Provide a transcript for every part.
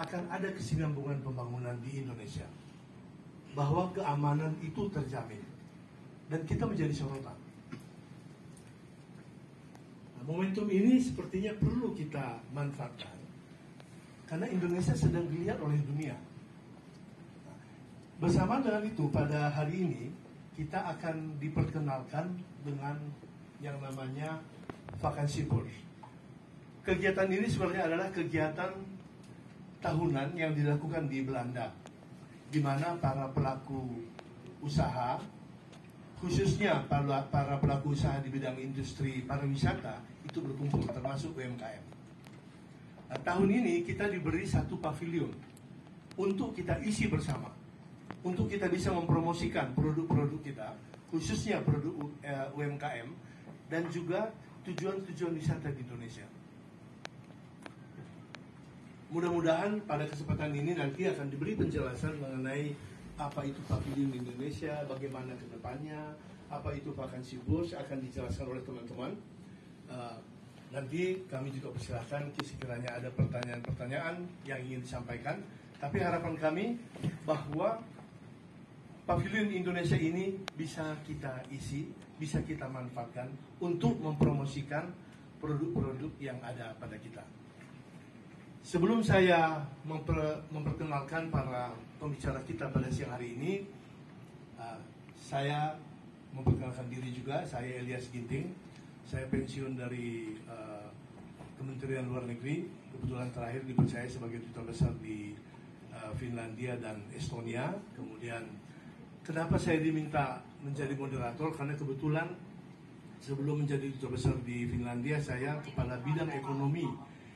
akan ada kesinambungan pembangunan di Indonesia, bahwa keamanan itu terjamin dan kita menjadi sorotan. Nah, momentum ini sepertinya perlu kita manfaatkan karena Indonesia sedang dilihat oleh dunia. Nah, bersama dengan itu, pada hari ini kita akan diperkenalkan dengan yang namanya Vakansi Beurs. Kegiatan ini sebenarnya adalah kegiatan tahunan yang dilakukan di Belanda, di mana para pelaku usaha, khususnya para pelaku usaha di bidang industri pariwisata itu berkumpul, termasuk UMKM. Nah, tahun ini kita diberi satu pavilion untuk kita isi bersama, untuk kita bisa mempromosikan produk-produk kita, khususnya produk UMKM dan juga tujuan-tujuan wisata di Indonesia. Mudah-mudahan pada kesempatan ini nanti akan diberi penjelasan mengenai apa itu pavilion Indonesia, bagaimana ke depannya, apa itu Vakansi Beurs akan dijelaskan oleh teman-teman. Nanti kami juga persilahkan sekiranya ada pertanyaan-pertanyaan yang ingin disampaikan. Tapi harapan kami bahwa pavilion Indonesia ini bisa kita isi, bisa kita manfaatkan untuk mempromosikan produk-produk yang ada pada kita. Sebelum saya memperkenalkan para pembicara kita pada siang hari ini, saya memperkenalkan diri juga. Saya Elias Ginting. Saya pensiun dari Kementerian Luar Negeri. Kebetulan terakhir dipercaya sebagai duta besar di Finlandia dan Estonia. Kemudian kenapa saya diminta menjadi moderator? Karena kebetulan sebelum menjadi duta besar di Finlandia, saya kepala bidang ekonomi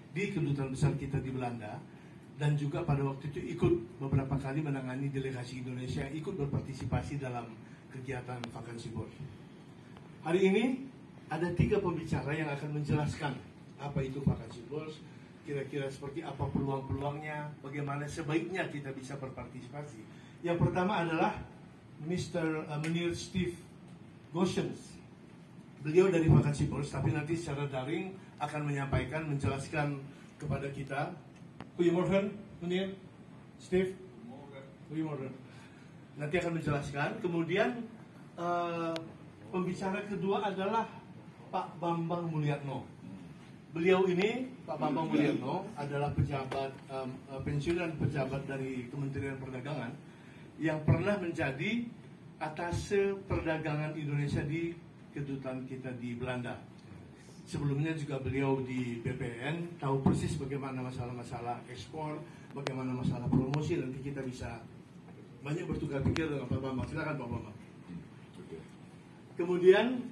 di kedutaan besar kita di Belanda, dan juga pada waktu itu ikut beberapa kali menangani delegasi Indonesia ikut berpartisipasi dalam kegiatan Vakansi Beurs. Hari ini ada 3 pembicara yang akan menjelaskan apa itu Vakansi Beurs, kira-kira seperti apa peluang-peluangnya, bagaimana sebaiknya kita bisa berpartisipasi. Yang pertama adalah Menir Steve Goossens. Beliau dari Vakansi Beurs, tapi nanti secara daring akan menyampaikan, menjelaskan kepada kita. Goedemorgen, meneer Steve. Goedemorgen. Nanti akan menjelaskan. Kemudian pembicara kedua adalah Pak Bambang Mulyatno. Beliau ini, Pak Bambang Mulyatno, adalah pejabat pensiunan pejabat dari Kementerian Perdagangan yang pernah menjadi atase perdagangan Indonesia di kedutaan kita di Belanda. Sebelumnya juga beliau di BPN, tahu persis bagaimana masalah-masalah ekspor, bagaimana masalah promosi. Nanti kita bisa banyak bertukar pikir dengan Pak Bambang. Silakan Pak Bambang. Kemudian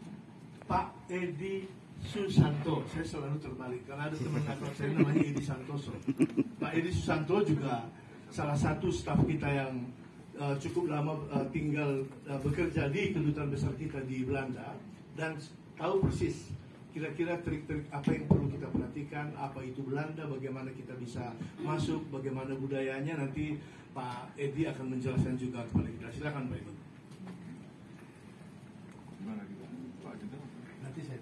Pak Edi Susanto. Saya selalu terbalik karena ada teman akrab saya namanya Edi Santoso. Pak Edi Susanto juga salah satu staf kita yang cukup lama tinggal bekerja di kedutaan besar kita di Belanda dan tahu persis kira-kira trik-trik apa yang perlu kita perhatikan, apa itu Belanda, bagaimana kita bisa masuk, bagaimana budayanya. Nanti Pak Edi akan menjelaskan juga kepada kita. Silakan Pak Edi. Nanti saya.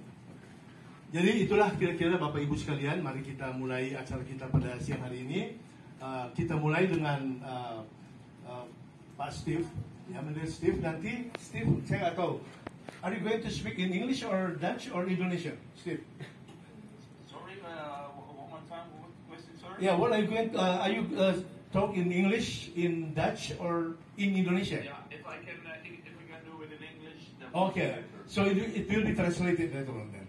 Jadi itulah kira-kira Bapak Ibu sekalian, mari kita mulai acara kita pada siang hari ini. Kita mulai dengan Pak Steve, ya, Menir Steve. Nanti Steve, saya nggak tahu. Are you going to speak in English or Dutch or Indonesian, Steve? Sorry, one more time. What question, sorry? Yeah, what are you going? Are you talk in English, in Dutch, or in Indonesia? Yeah, if we can do it in English. Then Okay, so it will be translated later on then.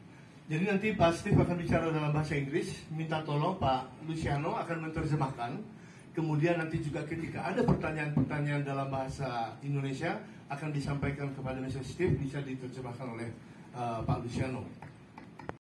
Jadi nanti Pak Steve akan bicara dalam bahasa Inggris, minta tolong Pak Luciano akan menerjemahkan. Kemudian nanti juga ketika ada pertanyaan-pertanyaan dalam bahasa Indonesia akan disampaikan kepada Mr. Steve, bisa diterjemahkan oleh Pak Luciano.